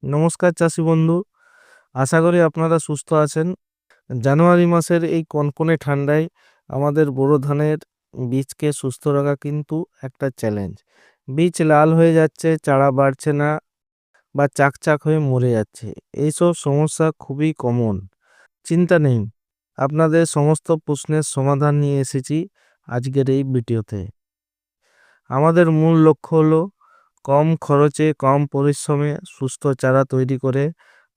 নমস্কার চাষি বন্ধু, আশা করি আপনারা সুস্থ আছেন। জানুয়ারি মাসের এই কনকনে ঠান্ডায় আমাদের বোরো ধানের বীজকে সুস্থ রাখা কিন্তু একটা চ্যালেঞ্জ। বীজ লাল হয়ে যাচ্ছে, চারা বাড়ছে না বা চাকচাক হয়ে মরে যাচ্ছে। এইসব সমস্যা খুবই কমন। চিন্তা নেই, আপনাদের সমস্ত প্রশ্নের সমাধান নিয়ে এসেছি আজকের এই ভিডিওতে। আমাদের মূল লক্ষ্য হলো কম খরচে কম পরিশ্রমে সুস্থ চারা তৈরি করে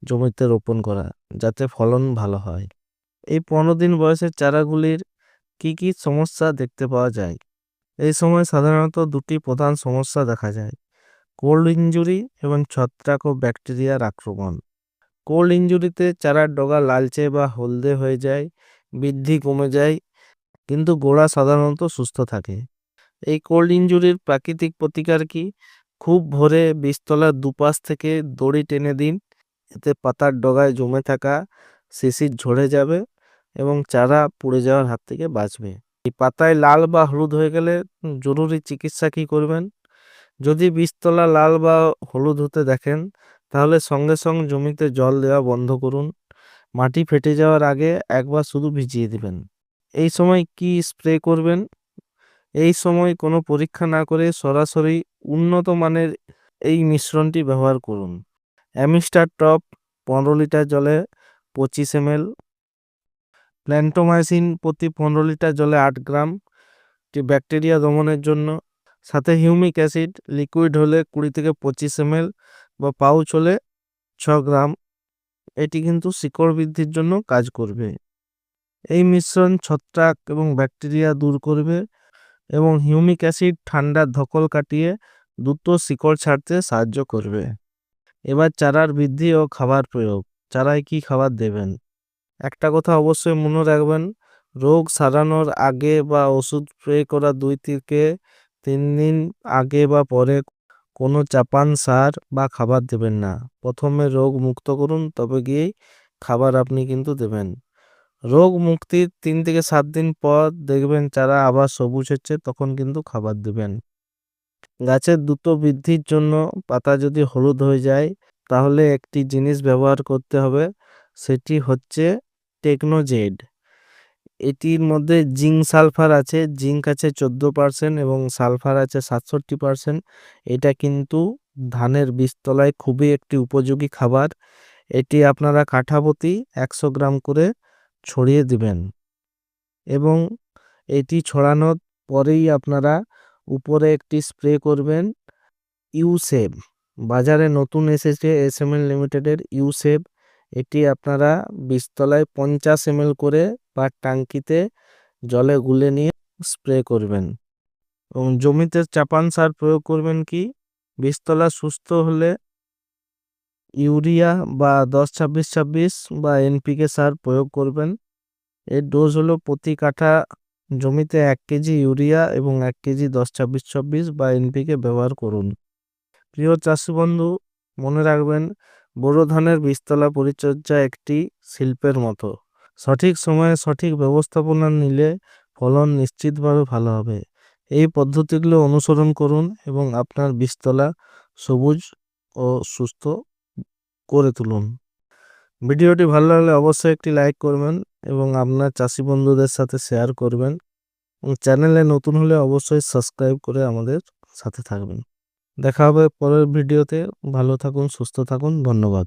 জমিতে রোপণ করা, যাতে ফলন ভালো হয়। এই 15 দিন বয়সের চারাগুলির কি কি সমস্যা দেখতে পাওয়া যায়? এই সময় সাধারণত দুটি প্রধান সমস্যা দেখা যায়: কোল্ড ইনজুরি এবং ছত্রাক ও ব্যাকটেরিয়ার আক্রমণ। কোল্ড ইনজুরিতে চারার ডগা লালচে বা হলদে হয়ে যায়, বৃদ্ধি কমে যায়, কিন্তু গোড়া সাধারণত সুস্থ থাকে। এই কোল্ড ইনজুরির প্রাকৃতিক প্রতিকার কি? খুব ভোরে বীজতলার দুপাশ থেকে দড়ি টেনে দিন, এতে পাতার ডগায় জমে থাকা শিশির ঝরে যাবে এবং চারা পুড়ে যাওয়ার হাত থেকে বাঁচবে। এই পাতায় লাল বা হলুদ হয়ে গেলে জরুরি চিকিৎসা কি করবেন? যদি বীজতলা লাল বা হলুদ হতে দেখেন, তাহলে সঙ্গে সঙ্গে জমিতে জল দেওয়া বন্ধ করুন। মাটি ফেটে যাওয়ার আগে একবার শুধু ভিজিয়ে দিবেন। এই সময় কি স্প্রে করবেন? এই সময় কোনো পরীক্ষা না করে সরাসরি উন্নত মানের এই মিশ্রণটি ব্যবহার করুন। অ্যামিস্টার টপ 15 লিটার জলে 25 ml, প্ল্যান্টোমাইসিন প্রতি 15 লিটার জলে 8 গ্রাম, ব্যাকটেরিয়া দমনের জন্য। সাথে হিউমিক অ্যাসিড লিকুইড হলে 20 থেকে 25 ml বা পাউচ হলে 6 গ্রাম। এটি কিন্তু শিকড় বৃদ্ধির জন্য কাজ করবে। এই মিশ্রণ ছত্রাক এবং ব্যাকটেরিয়া দূর করবে এবং হিউমিক অ্যাসিড ঠান্ডার ধকল কাটিয়ে দ্রুত শিকড় ছাড়তে সাহায্য করবে। এবার চারার বৃদ্ধি ও খাবার প্রয়োগ। চারায় কি খাবার দেবেন? একটা কথা অবশ্যই মনে রাখবেন, রোগ সারানোর আগে বা ওষুধ স্প্রে করা 2 থেকে 3 দিন আগে বা পরে কোনো চাপান সার বা খাবার দেবেন না। প্রথমে রোগ মুক্ত করুন, তবে গিয়েই খাবার আপনি কিন্তু দেবেন। রোগ মুক্তির 3 থেকে 7 দিন পর দেখবেন চারা আবার সবুজ হচ্ছে, তখন কিন্তু খাবার দেবেন। গাছের দ্রুত বৃদ্ধির জন্য পাতা যদি হলুদ হয়ে যায়, তাহলে একটি জিনিস ব্যবহার করতে হবে, সেটি হচ্ছে টেকনোজেড। এটির মধ্যে জিঙ্ক সালফার আছে, জিঙ্ক আছে 14% এবং সালফার আছে 67%। এটা কিন্তু ধানের বীজতলায় খুবই একটি উপযোগী খাবার। এটি আপনারা কাঠাপ্রতি 100 গ্রাম করে ছড়িয়ে দিবেন এবং এটি ছড়ানোর পরেই আপনারা উপরে একটি স্প্রে করবেন ইউসেভ। বাজারে নতুন এসেছে এসএমএল লিমিটেডের ইউসেভ। এটি আপনারা বীজতলায় 50 ml করে বা ট্যাঙ্কিতে জলে গুলে নিয়ে স্প্রে করবেন এবং জমিতে চাপান সার প্রয়োগ করবেন কি? বীজতলা সুস্থ হলে ইউরিয়া বা 10-26-26 বা এনপিকে সার প্রয়োগ করবেন। এর ডোজ হলো প্রতি কাঠা জমিতে 1 কেজি ইউরিয়া এবং 1 কেজি 10-26-26 বা এনপিকে ব্যবহার করুন। প্রিয় চাষি বন্ধু, মনে রাখবেন, বোরো ধানের বীজতলা পরিচর্যা একটি শিল্পের মতো। সঠিক সময়ে সঠিক ব্যবস্থাপনা নিলে ফলন নিশ্চিতভাবে ভালো হবে। এই পদ্ধতিগুলো অনুসরণ করুন এবং আপনার বীজতলা সবুজ ও সুস্থ করে তুলুন। ভিডিওটি ভালো লাগলে অবশ্যই একটি লাইক করবেন এবং আপনার চাষি বন্ধুদের সাথে শেয়ার করবেন এবং চ্যানেলে নতুন হলে অবশ্যই সাবস্ক্রাইব করে আমাদের সাথে থাকবেন। দেখা হবে পরের ভিডিওতে। ভালো থাকুন, সুস্থ থাকুন, ধন্যবাদ।